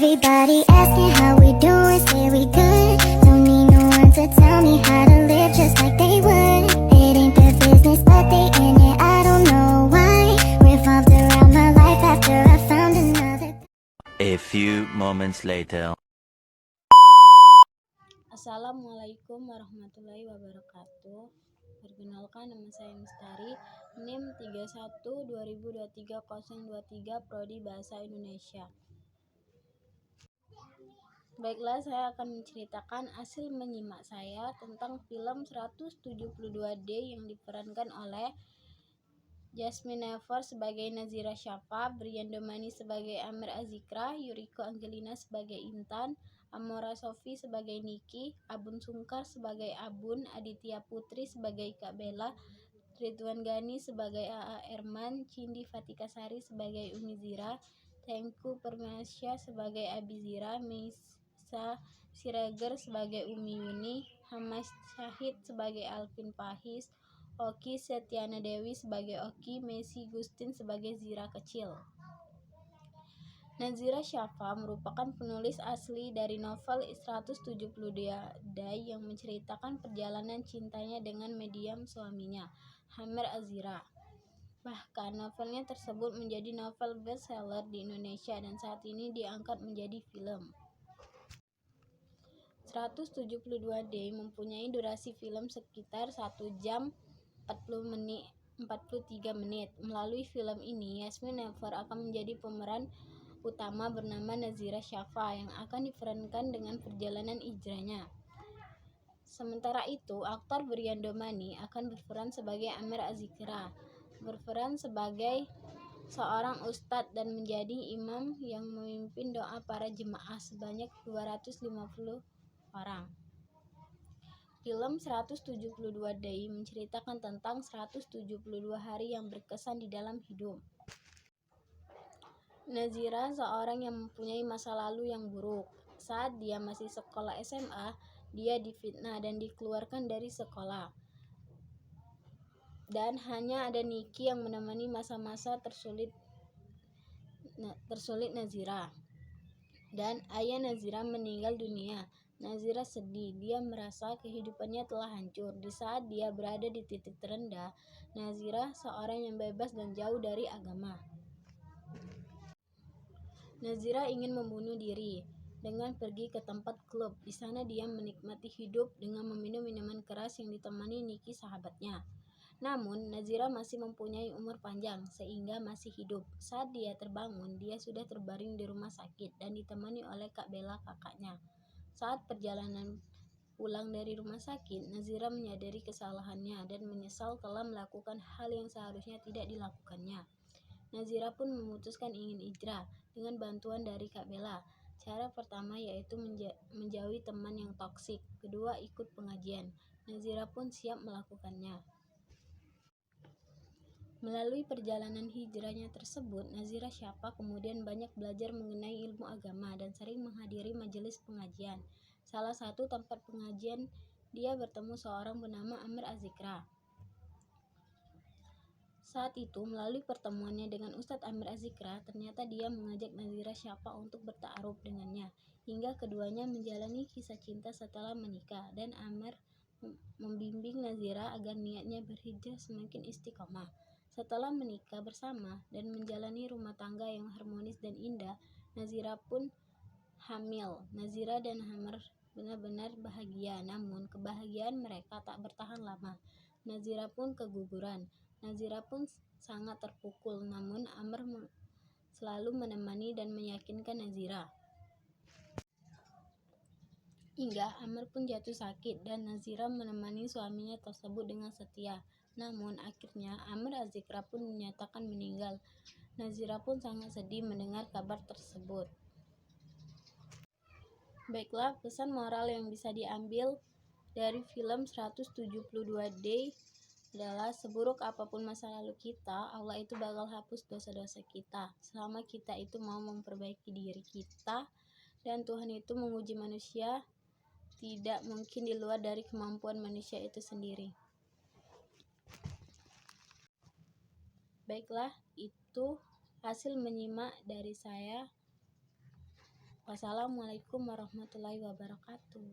Everybody asking how we doing, say we good. Don't need no one to tell me how to live just like they would. It ain't their business, but they in it, I don't know why. Revolved around my life after I found another. A few moments later. Assalamualaikum warahmatullahi wabarakatuh. Perkenalkan, nama saya Mistari, NIM 31 2023 Prodi Bahasa Indonesia. Baiklah, saya akan menceritakan hasil menyimak saya tentang film 172D yang diperankan oleh Jasmine Never sebagai Nazira Syafa, Brian Domani sebagai Amir Azikra, Yuriko Angelina sebagai Intan, Amora Sofi sebagai Niki, Abun Sungkar sebagai Abun, Aditya Putri sebagai Kak Bella, Ridwan Gani sebagai AA Erman, Cindi Fatika Sari sebagai Umi Zira, Tengku Permasya sebagai Abi Zira, Meisa Siregar sebagai Umi Yuni, Hamas Syahid sebagai Alvin Fahis, Oki Setiana Dewi sebagai Oki, Messi Gustin sebagai Zira kecil. Nazira Syafa merupakan penulis asli dari novel 172D yang menceritakan perjalanan cintanya dengan medium suaminya, Amir Azikra. Bahkan novelnya tersebut menjadi novel bestseller di Indonesia dan saat ini diangkat menjadi film. 172D mempunyai durasi film sekitar 1 jam 43 menit. Melalui film ini, Jasmine Never akan menjadi pemeran utama bernama Nazira Syafa yang akan diperankan dengan perjalanan hijrahnya. Sementara itu, aktor Brian Domani akan berperan sebagai Amir Azikra, berperan sebagai seorang ustadz dan menjadi imam yang memimpin doa para jemaah sebanyak 250 orang. Film 172D menceritakan tentang 172 hari yang berkesan di dalam hidup Nazira, seorang yang mempunyai masa lalu yang buruk. Saat dia masih sekolah SMA, dia difitnah dan dikeluarkan dari sekolah. Dan hanya ada Niki yang menemani masa-masa tersulit Nazira. Dan ayah Nazira meninggal dunia. Nazira sedih, dia merasa kehidupannya telah hancur. Di saat dia berada di titik terendah, Nazira seorang yang bebas dan jauh dari agama. Nazira ingin membunuh diri dengan pergi ke tempat klub. Di sana dia menikmati hidup dengan meminum minuman keras yang ditemani Niki sahabatnya. Namun, Nazira masih mempunyai umur panjang sehingga masih hidup. Saat dia terbangun, dia sudah terbaring di rumah sakit dan ditemani oleh Kak Bella, kakaknya. Saat perjalanan pulang dari rumah sakit, Nazira menyadari kesalahannya dan menyesal telah melakukan hal yang seharusnya tidak dilakukannya. Nazira pun memutuskan ingin hijrah dengan bantuan dari Kak Bella. Cara pertama yaitu menjauhi teman yang toksik. Kedua, ikut pengajian. Nazira pun siap melakukannya. Melalui perjalanan hijrahnya tersebut, Nazira Syafa kemudian banyak belajar mengenai ilmu agama dan sering menghadiri majelis pengajian. Salah satu tempat pengajian, dia bertemu seorang bernama Amir Azikra. Saat itu, melalui pertemuannya dengan Ustadz Amir Azikra, ternyata dia mengajak Nazira Syafa untuk bertaaruf dengannya, hingga keduanya menjalani kisah cinta setelah menikah, dan Amir membimbing Nazira agar niatnya berhijrah semakin istiqomah. Setelah menikah bersama dan menjalani rumah tangga yang harmonis dan indah, Nazira pun hamil. Nazira dan Amir benar-benar bahagia, namun kebahagiaan mereka tak bertahan lama. Nazira pun keguguran. Nazira pun sangat terpukul, namun Amir selalu menemani dan meyakinkan Nazira. Hingga Amir pun jatuh sakit dan Nazira menemani suaminya tersebut dengan setia. Namun akhirnya Amir Azikra pun dinyatakan meninggal. Nazira pun sangat sedih mendengar kabar tersebut. Baiklah, pesan moral yang bisa diambil dari film 172D adalah seburuk apapun masa lalu kita, Allah itu bakal hapus dosa-dosa kita selama kita itu mau memperbaiki diri kita, dan Tuhan itu menguji manusia tidak mungkin di luar dari kemampuan manusia itu sendiri. Baiklah, itu hasil menyimak dari saya. Wassalamualaikum warahmatullahi wabarakatuh.